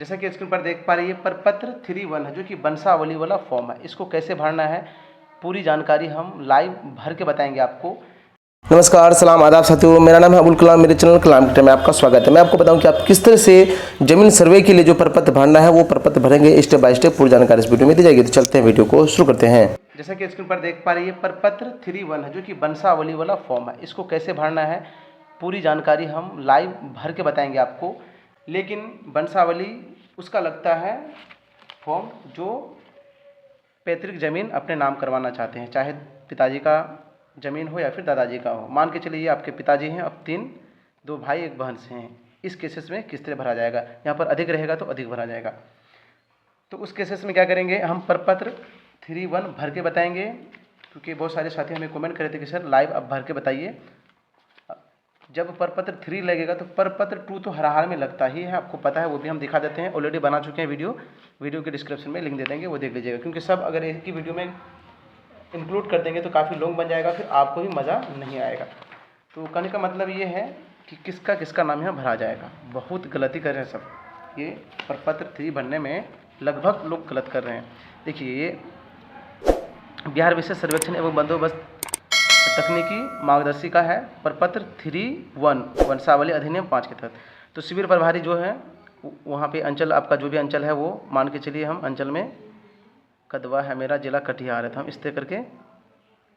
जैसा कि स्क्रीन पर देख पा रही है प्रपत्र 3-1 है जो कि वंशावली वाला फॉर्म है। इसको कैसे भरना है पूरी जानकारी हम लाइव भर के बताएंगे आपको। नमस्कार, सलाम, आदाब साथियों। मेरा नाम है अबुल कलाम। मेरे चैनल कलाम टिप्स में आपका स्वागत है। मैं आपको बताऊं कि आप किस तरह से जमीन सर्वे के लिए जो प्रपत्र भरना है वो प्रपत्र भरेंगे। स्टेप बाय स्टेप पूरी जानकारी इस वीडियो में दी जाएगी। तो चलते हैं, वीडियो को शुरू करते हैं। जैसा कि स्क्रीन पर देख पा रही है प्रपत्र 3-1 है जो कि वंशावली वाला फॉर्म है। इसको कैसे भरना है पूरी जानकारी हम लाइव भर के बताएंगे आपको। लेकिन वंशावली उसका लगता है फॉर्म जो पैतृक ज़मीन अपने नाम करवाना चाहते हैं, चाहे पिताजी का ज़मीन हो या फिर दादाजी का हो। मान के चलिए आपके पिताजी हैं, अब 2 भाई 1 बहन से हैं। इस केसेस में किस तरह भरा जाएगा, यहाँ पर अधिक रहेगा तो अधिक भरा जाएगा। तो उस केसेस में क्या करेंगे, हम प्रपत्र 3-1 भर के बताएंगे, क्योंकि बहुत सारे साथी हमें कमेंट करे थे कि सर लाइव अब भर के बताइए। जब प्रपत्र 3 लगेगा तो प्रपत्र 2 तो हर हाल में लगता ही है, आपको पता है, वो भी हम दिखा देते हैं। ऑलरेडी बना चुके हैं वीडियो के डिस्क्रिप्शन में लिंक दे देंगे, वो देख लीजिएगा। क्योंकि सब अगर एक ही वीडियो में इंक्लूड कर देंगे तो काफ़ी लॉन्ग बन जाएगा, फिर आपको भी मज़ा नहीं आएगा। तो कहने का मतलब ये है कि किसका किसका नाम यहाँ भरा जाएगा। बहुत गलती कर रहे हैं सब, ये प्रपत्र 3 भरने में लगभग लोग गलत कर रहे हैं। देखिए, ये बिहार विशेष सर्वेक्षण एवं बंदोबस्त तकनीकी मार्गदर्शिका है प्रपत्र 3-1 वंशावली अधिनियम 5 के तहत। तो शिविर प्रभारी जो है वहाँ पे अंचल, आपका जो भी अंचल है वो मान के चलिए, हम अंचल में कदवा है मेरा, जिला कटिहार है, तो हम इस तरह करके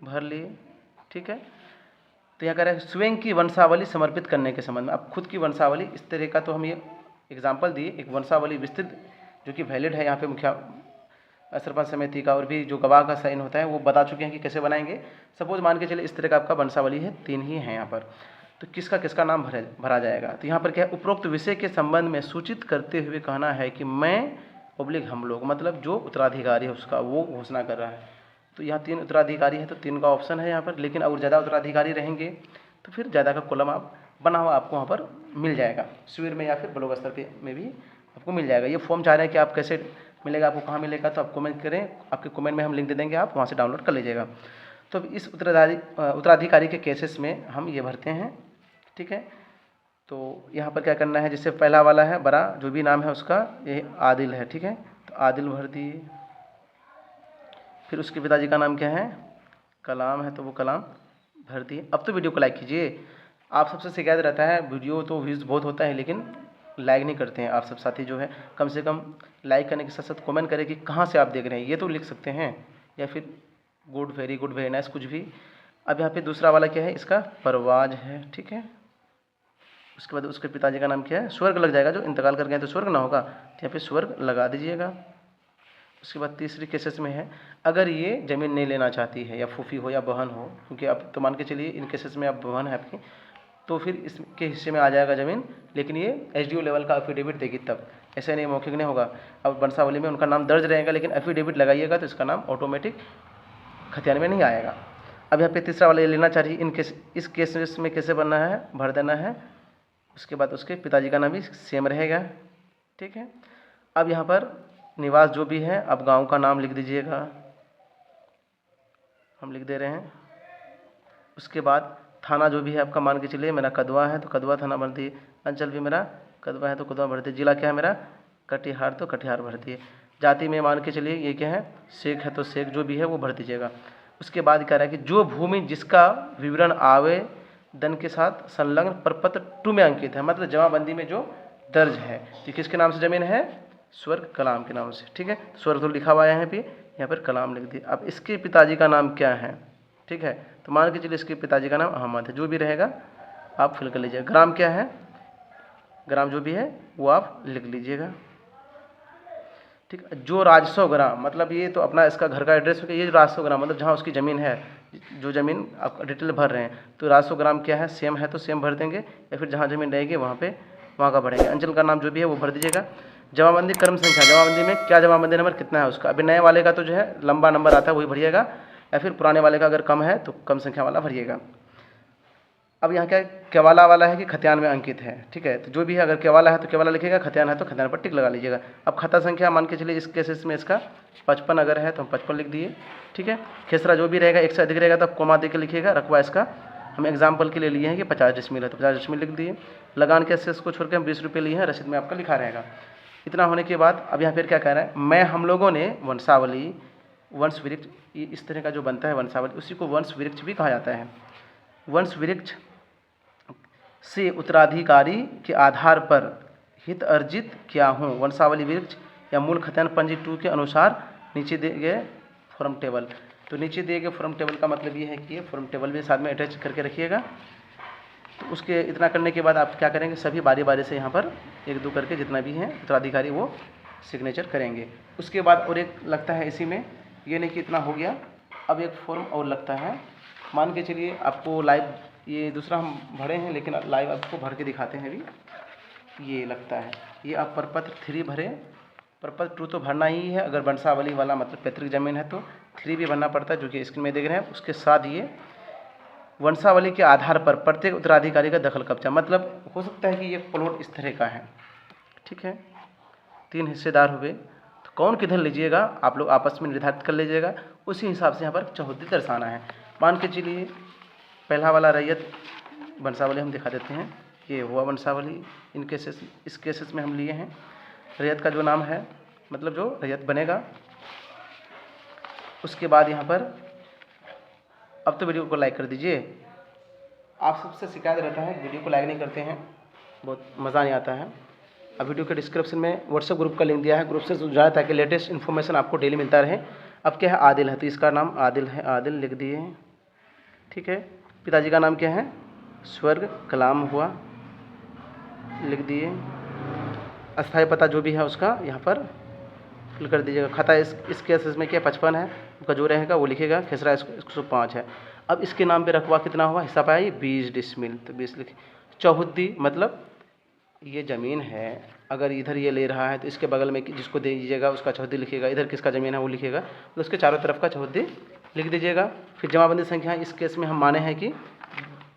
भर लिए। ठीक है, तो यहाँ कह रहे हैं स्वयं की वंशावली समर्पित करने के संबंध में। अब खुद की वंशावली इस तरह का, तो हम ये एग्जाम्पल दिए, एक वंशावली विस्तृत जो कि वैलिड है। यहाँ पे मुखिया सरपंच समिति का और भी जो गवाह का साइन होता है वो बता चुके हैं कि कैसे बनाएंगे। सपोज मान के चलिए इस तरह का आपका वंशावली है, 3 ही है यहाँ पर, तो किसका किसका नाम भरा जाएगा। तो यहाँ पर क्या है, उपरोक्त विषय के संबंध में सूचित करते हुए कहना है कि मैं पब्लिक हम लोग, मतलब जो उत्तराधिकारी है उसका वो घोषणा कर रहा है। तो यहाँ 3 उत्तराधिकारी है तो 3 का ऑप्शन है यहाँ पर। लेकिन अगर ज़्यादा उत्तराधिकारी रहेंगे तो फिर ज़्यादा का कॉलम आप बना हुआ आपको वहाँ पर मिल जाएगा, शिविर में या फिर ब्लॉक स्तर पे में भी आपको मिल जाएगा। ये फॉर्म चाह रहे हैं कि आप कैसे मिलेगा, आपको कहाँ मिलेगा, तो आप कमेंट करें, आपके कमेंट में हम लिंक दे देंगे, आप वहाँ से डाउनलोड कर लीजिएगा। तो इस उत्तराधिकारी के केसेस में हम ये भरते हैं। ठीक है, तो यहाँ पर क्या करना है, जैसे पहला वाला है बड़ा जो भी नाम है उसका, ये आदिल है। ठीक है, तो आदिल भर दिए। फिर उसके पिताजी का नाम क्या है, कलाम है, तो वो कलाम भर दिए। अब तो वीडियो को लाइक कीजिए। आप सबसे शिकायत रहता है, वीडियो तो व्यूज़ बहुत होता है लेकिन लाइक नहीं करते हैं आप सब साथी जो है। कम से कम लाइक करने के साथ साथ कमेंट करें कि कहाँ से आप देख रहे हैं, ये तो लिख सकते हैं, या फिर good, very good, very nice, कुछ भी। अब यहाँ पे दूसरा वाला क्या है, इसका परवाज है। ठीक है, उसके बाद उसके पिताजी का नाम क्या है, स्वर्ग लग जाएगा, जो इंतकाल कर गए तो स्वर्ग ना होगा, तो यहाँ पे स्वर्ग लगा दीजिएगा। उसके बाद तीसरी केसेस में है, अगर ये ज़मीन नहीं लेना चाहती है, या फूफी हो या बहन हो, क्योंकि अब तो मान के चलिए इन केसेस में अब बहन है आपकी, तो फिर इसके हिस्से में आ जाएगा ज़मीन। लेकिन ये एसडीओ लेवल का एफिडेविट देगी तब, ऐसे नहीं मौखिक नहीं होगा। अब वंशावली में उनका नाम दर्ज रहेगा लेकिन एफिडेविट लगाइएगा तो इसका नाम ऑटोमेटिक खतियान में नहीं आएगा। अब यहाँ पे तीसरा वाला ये लेना चाहिए, इस केस में कैसे बनना है, भर देना है। उसके बाद उसके पिताजी का नाम भी सेम रहेगा। ठीक है, अब यहाँ पर निवास जो भी है, अब गाँव का नाम लिख दीजिएगा, हम लिख दे रहे हैं। उसके बाद थाना जो भी है आपका, मान के चलिए मेरा कदवा है तो कदवा थाना भर दिए। अंचल भी मेरा कदवा है तो कदवा भर दिए। जिला क्या है मेरा, कटिहार, तो कटिहार भर दिए। जाति में मान के चलिए ये क्या है, शेख है तो शेख जो भी है वो भर दीजिएगा। उसके बाद कह रहा है कि जो भूमि जिसका विवरण आवेदन के साथ संलग्न प्रपत्र 2 में अंकित है, मतलब जमाबंदी में जो दर्ज है, तो किसके नाम से ज़मीन है, स्वर्ग कलाम के नाम से। ठीक है, स्वर्ग तो लिखा हुआ है यहाँ पर कलाम लिख दिया। अब इसके पिताजी का नाम क्या है, ठीक है, तो मान के चलिए इसके पिताजी का नाम अहमद है, जो भी रहेगा आप फिल कर लीजिएगा। ग्राम क्या है, ग्राम जो भी है वो आप लिख लीजिएगा। ठीक है, जो राजस्व ग्राम, मतलब ये तो अपना इसका घर का एड्रेस हो गया, ये जो राजस्व ग्राम मतलब जहाँ उसकी ज़मीन है, जो ज़मीन आप डिटेल भर रहे हैं, तो राजस्व ग्राम क्या है, सेम है तो सेम भर देंगे, या फिर जहाँ ज़मीन रहेगी वहाँ का भरेंगे। अंचल का नाम जो भी है वो भर दीजिएगा। जमाबंदी क्रम संख्या, जमाबंदी में क्या जमाबंदी नंबर कितना है उसका, अभी नए वाले का तो जो है लंबा नंबर आता है वही भरिएगा, या फिर पुराने वाले का अगर कम है तो कम संख्या वाला भरिएगा। अब यहाँ क्या केवाला वाला है कि खतियान में अंकित है। ठीक है, तो जो भी है, अगर केवाला है तो केवाला लिखिएगा, खतियान है तो खतियान पर टिक लगा लीजिएगा। अब खाता संख्या मान के चलिए इस केसेस में इसका 55 अगर है तो हम 55 लिख दिए। ठीक है, खेसरा जो भी रहेगा 1 से अधिक रहेगा तो कोमा दे के लिखिएगा। रकबा इसका हम एग्जाम्पल के लिए लिए हैं कि 50 डिसमिल है तो 50 डिसमिल लिख दिए। लगान के एसेस को छोड़कर हम 20 रुपये लिए हैं, रसीद में आपका लिखा रहेगा। इतना होने के बाद अब यहाँ पर क्या कह रहा है, मैं हम लोगों ने वंशावली, वंश वृक्ष, इस तरह का जो बनता है वंशावली, उसी को वंश वृक्ष भी कहा जाता है। वंश वृक्ष से उत्तराधिकारी के आधार पर हित अर्जित किया हूँ। वंशावली वृक्ष या मूल खতিয়াन पंजी 2 के अनुसार नीचे दिए गए फॉर्म टेबल। तो नीचे दिए गए फॉर्म टेबल का मतलब ये है कि ये फॉर्म टेबल भी साथ में अटैच करके रखिएगा। तो उसके इतना करने के बाद आप क्या करेंगे, सभी बारी बारी से यहाँ पर 1-2 करके जितना भी है उत्तराधिकारी वो सिग्नेचर करेंगे। उसके बाद और एक लगता है इसी में, ये नहीं कि इतना हो गया, अब एक फॉर्म और लगता है। मान के चलिए आपको लाइव, ये दूसरा हम भरे हैं लेकिन लाइव आपको भर के दिखाते हैं अभी। ये लगता है, ये आप प्रपत्र 3 भरे, प्रपत्र 2 तो भरना ही है। अगर वंशावली वाला मतलब पैतृक जमीन है तो 3 भी भरना पड़ता है, जो कि स्क्रीन में देख रहे हैं। उसके साथ ये वंशावली के आधार पर प्रत्येक उत्तराधिकारी का दखल कब्जा, मतलब हो सकता है कि ये प्लॉट इस तरह का है, ठीक है, 3 हिस्सेदार हुए, तो कौन किधर लीजिएगा आप लोग आपस में निर्धारित कर लीजिएगा। उसी हिसाब से यहाँ पर चौहद्दी दर्शाना है। मान के चलिए पहला वाला रैयत वंशावली हम दिखा देते हैं, ये हुआ वंशावली। इन केसेस, इस केसेस में हम लिए हैं रैयत का जो नाम है, मतलब जो रैयत बनेगा। उसके बाद यहाँ पर अब तो वीडियो को लाइक कर दीजिए। आप सबसे शिकायत रहता है वीडियो को लाइक नहीं करते हैं, बहुत मज़ा नहीं आता है। अब वीडियो के डिस्क्रिप्शन में व्हाट्सएप ग्रुप का लिंक दिया है, ग्रुप से जुड़ा ताकि लेटेस्ट इन्फॉर्मेशन आपको डेली मिलता रहे। अब क्या है, आदिल है तो इसका नाम आदिल है, आदिल लिख दिए, ठीक है। पिताजी का नाम क्या है, स्वर्ग कलाम हुआ, लिख दिए। अस्थायी पता जो भी है उसका यहाँ पर फिल कर दीजिएगा। खाता इस केस में क्या 55 है, उसका जो रहेगा वो लिखेगा। खेसरा 105 है। अब इसके नाम पे रकबा कितना हुआ, हिस्सा पाया 20 डिसमिल, तो 20 लिखे। चौहद्दी मतलब ये ज़मीन है, अगर इधर ये ले रहा है तो इसके बगल में जिसको दे दीजिएगा उसका चौहद्दी लिखिएगा, इधर किसका ज़मीन है वो लिखिएगा, तो उसके चारों तरफ का चौहद्दी लिख दीजिएगा। फिर जमाबंदी संख्या, इस केस में हम माने हैं कि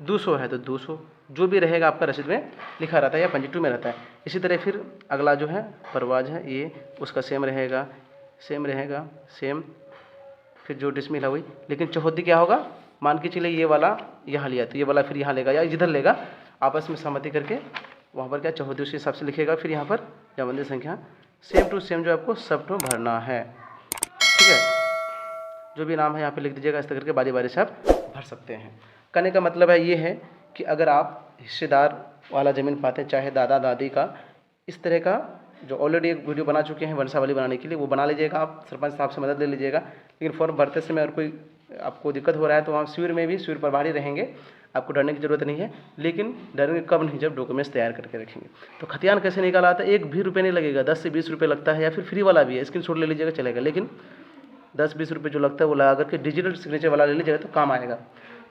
200 है तो 200 जो भी रहेगा आपका रसीद में लिखा रहता है या 52 में रहता है। इसी तरह फिर अगला जो है परवाज है, ये उसका सेम रहेगा, सेम। फिर जो डिसमिल है वही, लेकिन चौहद्दी क्या होगा, मान के चलिए ये वाला यहाँ लिया तो ये वाला फिर यहाँ लेगा या जिधर लेगा, आपस में सहमति करके वहाँ पर क्या चौहद्दी उसी हिसाब से लिखेगा। फिर यहाँ पर जमाबंदी संख्या सेम टू सेम जो आपको सब टू भरना है, ठीक है। जो भी नाम है यहाँ पे लिख दीजिएगा। इस तरह करके बारी बारी से आप भर सकते हैं। कहने का मतलब है ये है कि अगर आप हिस्सेदार वाला ज़मीन पाते हैं, चाहे दादा दादी का, इस तरह का जो ऑलरेडी एक वीडियो बना चुके हैं वंशावली बनाने के लिए, वो बना लीजिएगा। आप सरपंच साहब से मदद ले लीजिएगा। लेकिन फॉर्म भरते समय अगर कोई आपको दिक्कत हो रहा है तो वहाँ शिविर में भी शिविर प्रभारी रहेंगे, आपको डरने की ज़रूरत नहीं है। लेकिन डरेंगे कब नहीं, जब डॉक्यूमेंट्स तैयार करके रखेंगे। तो खतियान कैसे निकाला आता है, 1 भी रुपये नहीं लगेगा, 10 से 20 रुपये लगता है, या फिर फ्री वाला भी है, स्क्रीनशॉट ले लीजिएगा चलेगा। लेकिन 10-20 रुपये जो लगता है वो लगा करके डिजिटल सिग्नेचर वाला ले लीजिएगा तो काम आएगा।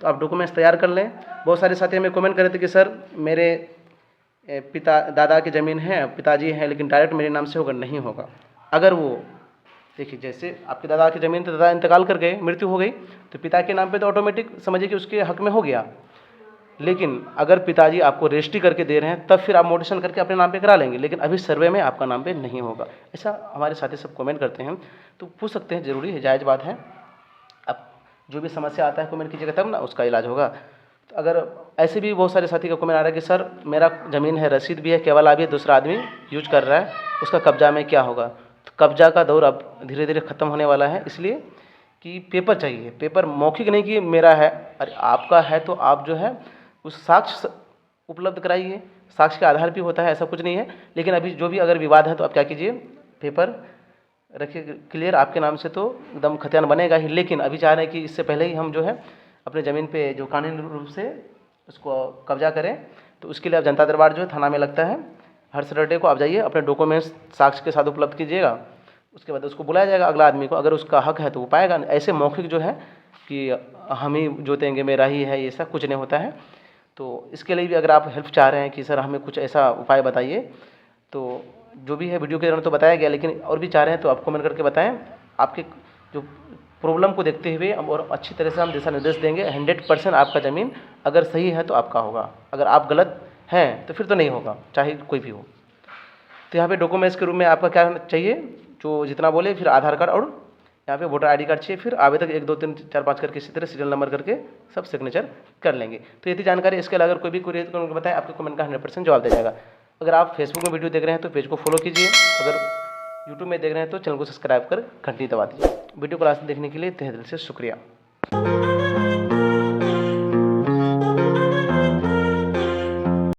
तो आप डॉक्यूमेंट्स तैयार कर लें। बहुत सारे साथी हमें कमेंट कर रहे थे कि सर मेरे दादा की ज़मीन है, पिताजी हैं, लेकिन डायरेक्ट मेरे नाम से होगा, नहीं होगा। अगर वो देखिए जैसे आपके दादा की ज़मीन तो दादा इंतकाल कर गए, मृत्यु हो गई, तो पिता के नाम पे तो ऑटोमेटिक समझिए कि उसके हक में हो गया। लेकिन अगर पिताजी आपको रजिस्ट्री करके दे रहे हैं तब फिर आप मोडिशन करके अपने नाम पे करा लेंगे, लेकिन अभी सर्वे में आपका नाम पे नहीं होगा। ऐसा हमारे साथी सब कमेंट करते हैं, तो पूछ सकते हैं, ज़रूरी है, जायज़ बात है। अब जो भी समस्या आता है कमेंट कीजिएगा तब ना उसका इलाज होगा। तो अगर ऐसे भी बहुत सारे साथी का कमेंट आ रहा है कि सर मेरा ज़मीन है, रसीद भी है, केवल भी दूसरा आदमी यूज कर रहा है, उसका कब्जा में क्या होगा। तो कब्जा का दौर अब धीरे धीरे ख़त्म होने वाला है, इसलिए कि पेपर चाहिए। पेपर मौखिक नहीं कि मेरा है, अरे आपका है तो आप जो है उस साक्ष्य उपलब्ध कराइए। साक्ष्य के आधार भी होता है, ऐसा कुछ नहीं है। लेकिन अभी जो भी अगर विवाद है तो आप क्या कीजिए, पेपर रखिए क्लियर, आपके नाम से तो एकदम खतियान बनेगा ही। लेकिन अभी चाह रहे हैं कि इससे पहले ही हम जो है अपने ज़मीन पे जो कानूनी रूप से उसको कब्जा करें, तो उसके लिए आप जनता दरबार जो है थाना में लगता है, हर सैटरडे को आप जाइए, अपने डॉक्यूमेंट्स साक्ष्य के साथ उपलब्ध कीजिएगा। उसके बाद उसको बुलाया जाएगा अगला आदमी को, अगर उसका हक है तो वो पाएगा। ऐसे मौखिक जो है कि हम ही जोतेंगे, मेरा ही है, ये सब कुछ नहीं होता है। तो इसके लिए भी अगर आप हेल्प चाह रहे हैं कि सर हमें कुछ ऐसा उपाय बताइए, तो जो भी है वीडियो के दौरान तो बताया गया, लेकिन और भी चाह रहे हैं तो आप कमेंट करके बताएं। आपके जो प्रॉब्लम को देखते हुए और अच्छी तरह से हम दिशा निर्देश देंगे। 100% आपका ज़मीन अगर सही है तो आपका होगा, अगर आप गलत हैं तो फिर तो नहीं होगा, चाहे कोई भी हो। तो यहाँ पे डॉक्यूमेंट्स के रूप में आपका क्या चाहिए, जो जितना बोले, फिर आधार कार्ड और यहाँ पे वोटर आईडी कार्ड चाहिए। फिर आवेदक 1 2 3 4 5 करके इसी तरह सीरियल नंबर करके सब सिग्नेचर कर लेंगे। तो यदि जानकारी इसके अलावा अगर कोई भी क्वेरी है तो बताएं, आपके कमेंट का 100% जवाब दिया जाएगा। अगर आप फेसबुक में वीडियो देख रहे हैं तो पेज को फॉलो कीजिए, अगर यूट्यूब में देख रहे हैं तो चैनल को सब्सक्राइब कर घंटी दबा दीजिए। वीडियो को लास्ट देखने के लिए तहे दिल से शुक्रिया।